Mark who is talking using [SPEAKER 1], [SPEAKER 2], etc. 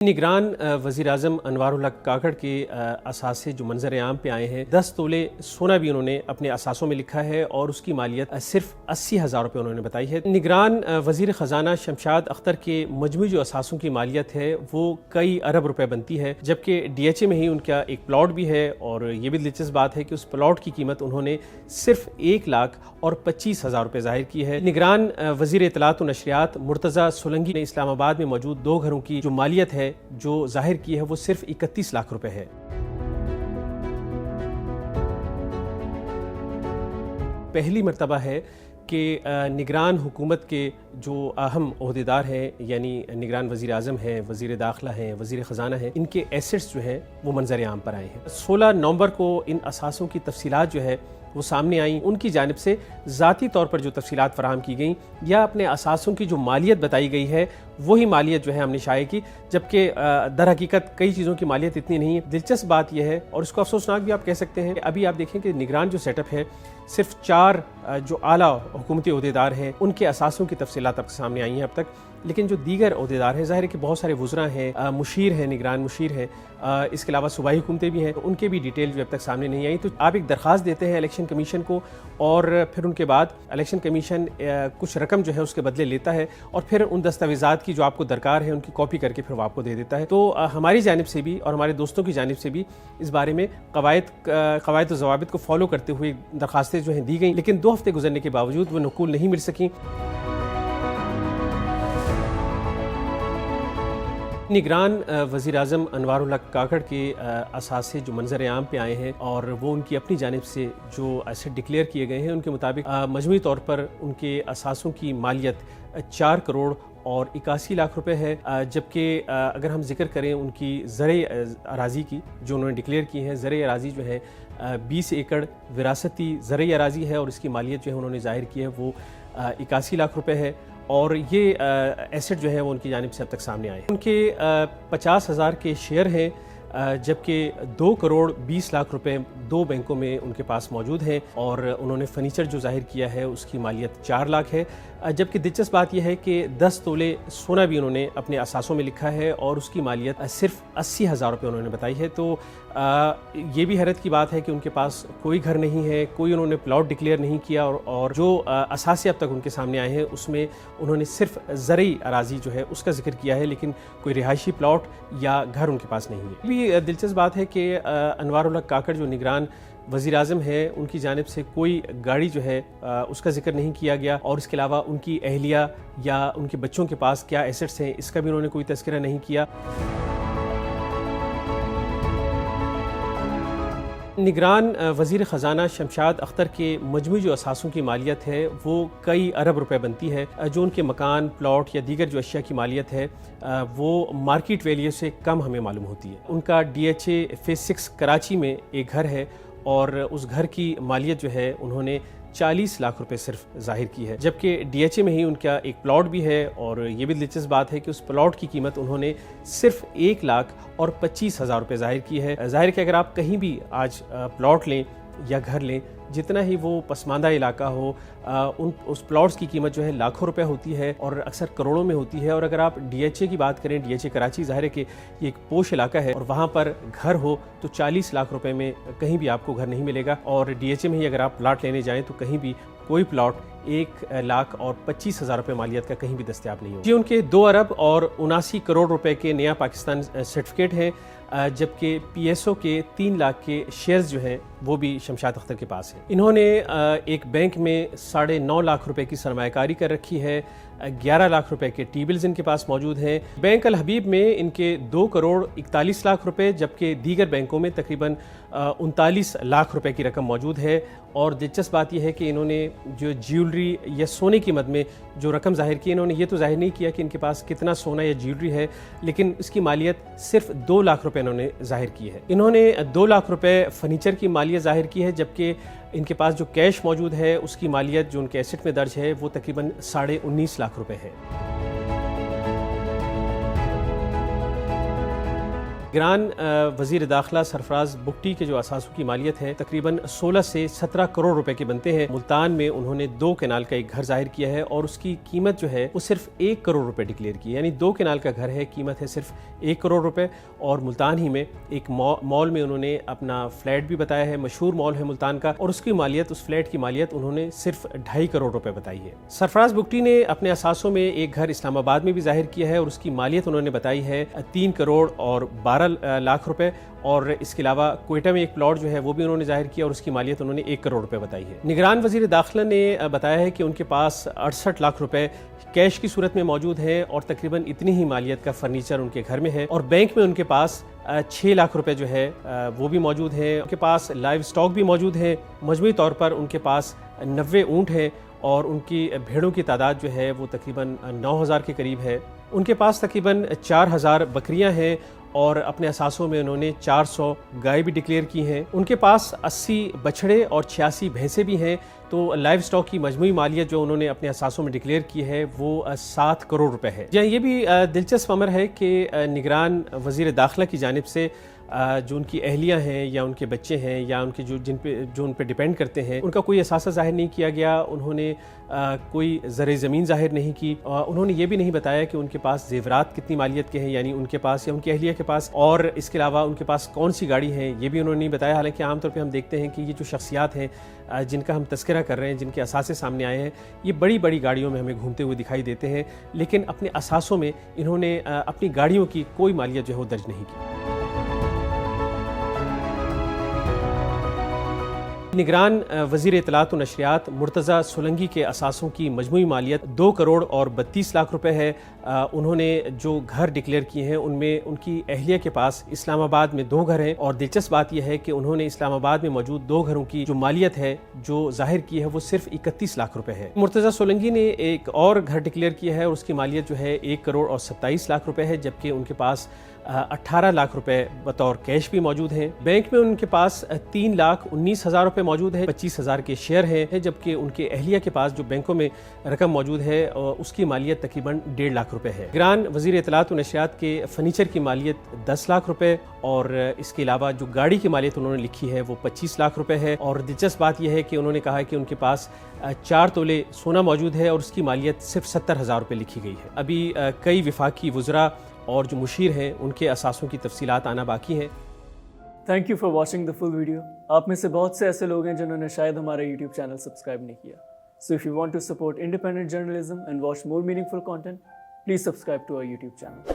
[SPEAKER 1] निगरान वज़ीर-ए-आज़म अनवारुल हक काकड़ के असासे जो मंजर आम पे आए हैं, 10 तोले सोना भी उन्होंने अपने असासों में लिखा है और उसकी मालियत सिर्फ 80,000 रुपये उन्होंने बताई है। निगरान वज़ीर ख़जाना शमशाद अख्तर के मजमू जो असासों की मालियत है वो कई अरब रुपए बनती है, जबकि DHA में ही उनका एक प्लॉट भी है और ये भी दिलचस्प बात है कि उस प्लॉट की कीमत उन्होंने सिर्फ 1,25,000 रुपये ज़ाहिर की है। निगरान वज़ीर इत्तलात व नशरियात मुर्तज़ा सोलंकी ने इस्लामाबाद में मौजूद 2 घरों की जो मालियत है जो जाहिर की है वो सिर्फ 31 लाख रुपए है। पहली मर्तबा है कि निगरान हुकूमत के जो अहम ओहदेदार हैं, यानी निगरान वज़ीर आज़म हैं, वज़ीर दाखिला हैं, वज़ीर ख़जाना हैं, इनके एसेट्स जो हैं वो मंजर आम पर आए हैं। 16 नवंबर को इन असासों की तफसीलात जो है वो सामने आई। उनकी जानिब से ज़ाती तौर पर जो तफसीलात फराहम की गई या अपने असासों की जो मालियत बताई गई है वही मालियत जो है हमने शाये की, जबकि दर हकीकत कई चीज़ों की मालियत इतनी नहीं है। दिलचस्प बात यह है और इसको अफसोसनाक भी आप कह सकते हैं, अभी आप देखें कि निगरान जो सेटअप है सिर्फ 4 जो आला हुकूमती ओहदेदार हैं उनके असासों की तफसीलात अब सामने आई हैं अब तक, लेकिन जो दीगर ओहदेदार हैं ज़ाहिर है कि बहुत सारे वज़रा हैं, मुशीर हैं, निगरान मुशीर है, इसके अलावा सूबाई हुकूमतें भी हैं, तो उनके भी डिटेल जो अब तक सामने नहीं आई। तो आप एक दरख्वास्त देते हैं इलेक्शन कमीशन को और फिर उनके बाद इलेक्शन कमीशन कुछ रकम जो है उसके बदले लेता है और फिर उन दस्तावेज़ात की जो आपको दरकार है उनकी कॉपी करके फिर वो आपको दे देता है। तो हमारी जानिब से भी और हमारे दोस्तों की जानिब से भी इस बारे में कवायद व ज़वाबित को फॉलो करते हुए दरख्वास्तें जो हैं दी गई, लेकिन 2 हफ्ते गुजरने के बावजूद वो नुकूल नहीं मिल सकी। निगरान वज़ीर-ए-आज़म अनवारुल हक काकड़ के असासे जो मंजर आम पे आए हैं और वो उनकी अपनी जानिब से जो एसेट डिक्लेयर किए गए हैं उनके मुताबिक मजमूई तौर पर उनके असासों की मालियत 4 करोड़ और 81 लाख रुपए है, जबकि अगर हम जिक्र करें उनकी ज़रे अराज़ी की जो उन्होंने डिक्लेयर की है, ज़रे अराज़ी जो है 20 एकड़ विरासती ज़रे अराज़ी है और इसकी मालियत जो है उन्होंने ज़ाहिर की है वो 81 लाख रुपए है और ये एसेट जो है वो उनकी जानिब से अब तक सामने आए। उनके 50,000 के शेयर हैं, जबकि 2 करोड़ 20 लाख रुपए 2 बैंकों में उनके पास मौजूद हैं और उन्होंने फर्नीचर जो जाहिर किया है उसकी मालियत 4 लाख है। जबकि दिलचस्प बात यह है कि 10 तोले सोना भी उन्होंने अपने असासों में लिखा है और उसकी मालियत सिर्फ 80,000 रुपये उन्होंने बताई है। तो ये भी हैरत की बात है कि उनके पास कोई घर नहीं है, कोई उन्होंने प्लॉट डिक्लेयर नहीं किया और जो असासे अब तक उनके सामने आए हैं उसमें उन्होंने सिर्फ ज़रई अराज़ी जो है उसका जिक्र किया है, लेकिन कोई रिहायशी प्लॉट या घर उनके पास नहीं है। भी दिलचस्प बात है कि अनवारुल हक काकड़ जो निगरान वज़ीर आज़म है उनकी जानिब से कोई गाड़ी जो है उसका जिक्र नहीं किया गया और इसके अलावा उनकी अहलिया या उनके बच्चों के पास क्या एसेट्स हैं इसका भी उन्होंने कोई तज़किरा नहीं किया। निगरान वज़ीर ख़जाना शमशाद अख्तर के मजमू जो असासों की मालियत है वो कई अरब रुपए बनती है। जो उनके मकान, प्लॉट या दीगर जो अशिया की मालियत है वो मार्केट वैल्यू से कम हमें मालूम होती है। उनका DHA फेज़ 6 कराची में एक घर है और उस घर की मालियत जो है उन्होंने 40 लाख रुपए सिर्फ जाहिर की है, जबकि DHA में ही उनका एक प्लॉट भी है और ये भी दिलचस्प बात है कि उस प्लॉट की कीमत उन्होंने सिर्फ 1,25,000 रुपये जाहिर की है। जाहिर कि अगर आप कहीं भी आज प्लॉट लें या घर लें, जितना ही वो पसमानदा इलाका हो, उस प्लॉट्स की कीमत जो है लाखों रुपए होती है और अक्सर करोड़ों में होती है। और अगर आप DHA की बात करें, DHA कराची ज़ाहिर है कि ये एक पोश इलाका है और वहाँ पर घर हो तो 40 लाख रुपए में कहीं भी आपको घर नहीं मिलेगा और DHA में ही अगर आप प्लाट लेने जाएँ तो कहीं भी कोई प्लॉट 1,25,000 रुपये मालियत का कहीं भी दस्तयाब नहीं हो। ये उनके 2 अरब और 79 करोड़ रुपए के नया पाकिस्तान सर्टिफिकेट हैं, जबकि PSO के 3 लाख के शेयर्स जो हैं वो भी शमशाद अख्तर के पास हैं। इन्होंने एक बैंक में 9.5 लाख रुपए की सरमायाकारी कर रखी है, 11 लाख रुपए के टी बिल्स इनके पास मौजूद हैं। बैंक अल हबीब में इनके 2 करोड़ 41 लाख रुपए, जबकि दीगर बैंकों में तकरीबन 39 लाख रुपए की रकम मौजूद है। और दिलचस्प बात यह है कि इन्होंने जो ज्वेलरी या सोने की मद में जो रकम जाहिर की, इन्होंने ये तो जाहिर नहीं किया कि इनके पास कितना सोना या ज्वेलरी है, लेकिन इसकी मालियत सिर्फ 2 लाख रुपए इन्होंने जाहिर की है। इन्होंने 2 लाख रुपए फर्नीचर की मालियत जाहिर की है, जबकि इनके पास जो कैश मौजूद है उसकी मालियत जो उनके एसेट में दर्ज है वो तकरीबन 19.5 लाख रुपए है। نگران وزیر داخلہ سرفراز بگٹی کے جو اثاثوں کی مالیت ہے تقریباً 16 سے 17 کروڑ روپے کے بنتے ہیں۔ ملتان میں انہوں نے 2 کنال کا ایک گھر ظاہر کیا ہے اور اس کی قیمت جو ہے وہ صرف 1 کروڑ روپے ڈکلیئر کی ہے، یعنی 2 کنال کا گھر ہے، قیمت ہے صرف 1 کروڑ روپے۔ اور ملتان ہی میں ایک مال میں انہوں نے اپنا فلیٹ بھی بتایا ہے، مشہور مال ہے ملتان کا، اور اس کی مالیت، اس فلیٹ کی مالیت انہوں نے صرف 2.5 کروڑ روپے بتائی ہے۔ سرفراز بگٹی نے اپنے اثاثوں میں ایک گھر اسلام آباد میں بھی ظاہر کیا ہے اور اس کی مالیت انہوں نے بتائی ہے 3 کروڑ اور 12 لاکھ روپے، اور اس کے علاوہ کوئٹہ میں ایک پلاٹ جو ہے وہ بھی انہوں نے ظاہر کیا اور اس کی مالیت انہوں نے 1 کروڑ روپے بتائی ہے۔ نگران وزیر داخلہ نے بتایا ہے کہ ان کے پاس 68 لاکھ روپے کیش کی صورت میں موجود ہے اور تقریباً اتنی ہی مالیت کا فرنیچر ان کے گھر میں ہے، اور بینک میں ان کے پاس 6 لاکھ روپے جو ہے وہ بھی موجود ہیں۔ ان کے پاس لائیو سٹاک بھی موجود ہے، مجموعی طور پر ان کے پاس 90 اونٹ ہیں اور ان کی بھیڑوں کی تعداد جو ہے وہ تقریباً 9000 کے قریب ہے۔ ان کے پاس تقریباً 4000 بکریاں ہیں اور اپنے اثاثوں میں انہوں نے 400 گائے بھی ڈکلیئر کی ہیں۔ ان کے پاس 80 بچھڑے اور 86 بھینسیں بھی ہیں، تو لائیو سٹاک کی مجموعی مالیت جو انہوں نے اپنے اثاثوں میں ڈکلیئر کی ہے وہ 7 کروڑ روپے ہے۔ یہ بھی دلچسپ امر ہے کہ نگران وزیر داخلہ کی جانب سے جو ان کی اہلیہ ہیں یا ان کے بچے ہیں یا ان کے جو ان پہ ڈیپینڈ کرتے ہیں، ان کا کوئی اثاثہ ظاہر نہیں کیا گیا، انہوں نے کوئی زرعی زمین ظاہر نہیں کی، انہوں نے یہ بھی نہیں بتایا کہ ان کے پاس زیورات کتنی مالیت کے ہیں، یعنی ان کے پاس یا ان کی اہلیہ کے پاس، اور اس کے علاوہ ان کے پاس کون سی گاڑی ہے یہ بھی انہوں نے نہیں بتایا۔ حالانکہ عام طور پہ ہم دیکھتے ہیں کہ یہ جو شخصیات ہیں جن کا ہم تذکرہ کر رہے ہیں، جن کے اثاثے سامنے آئے ہیں، یہ بڑی بڑی گاڑیوں میں ہمیں گھومتے ہوئے دکھائی دیتے ہیں، لیکن اپنے اثاثوں میں انہوں نے اپنی گاڑیوں کی کوئی مالیت جو ہے وہ درج نہیں کی۔ نگران وزیر اطلاعات و نشریات مرتضی سولنگی کے اثاثوں کی مجموعی مالیت 2 کروڑ اور 32 لاکھ روپے ہے۔ انہوں نے جو گھر ڈکلیئر کیے ہیں ان میں ان کی اہلیہ کے پاس اسلام آباد میں 2 گھر ہیں، اور دلچسپ بات یہ ہے کہ انہوں نے اسلام آباد میں موجود 2 گھروں کی جو مالیت ہے جو ظاہر کی ہے وہ صرف 31 لاکھ روپے ہے۔ مرتضی سولنگی نے ایک اور گھر ڈکلیئر کیا ہے اور اس کی مالیت جو ہے 1 کروڑ اور 27 لاکھ روپے ہے، جبکہ ان کے پاس 18 لاکھ روپے بطور کیش بھی موجود ہیں۔ بینک میں ان کے پاس 3,19,000 روپے موجود ہے، 25,000 کے شیئر ہیں، جبکہ ان کے اہلیہ کے پاس جو بینکوں میں رقم موجود ہے اس کی مالیت تقریباً 1.5 لاکھ روپے ہے۔ نگران وزیر اطلاعات و نشریات کے فرنیچر کی مالیت 10 لاکھ روپے، اور اس کے علاوہ جو گاڑی کی مالیت انہوں نے لکھی ہے وہ 25 لاکھ روپے ہے۔ اور دلچسپ بات یہ ہے کہ انہوں نے کہا ہے کہ ان کے پاس 4 تولے سونا موجود ہے اور اس کی مالیت صرف 70,000 روپے لکھی گئی ہے۔ ابھی کئی وفاقی وزراء اور جو مشیر ہیں ان کے اثاثوں کی تفصیلات آنا باقی ہیں۔
[SPEAKER 2] Thank you for watching the full video. آپ میں سے بہت سے ایسے لوگ ہیں جنہوں نے شاید ہمارا یوٹیوب چینل سبسکرائب نہیں کیا۔ So if you want to support independent journalism and watch more meaningful content, please subscribe to our YouTube channel.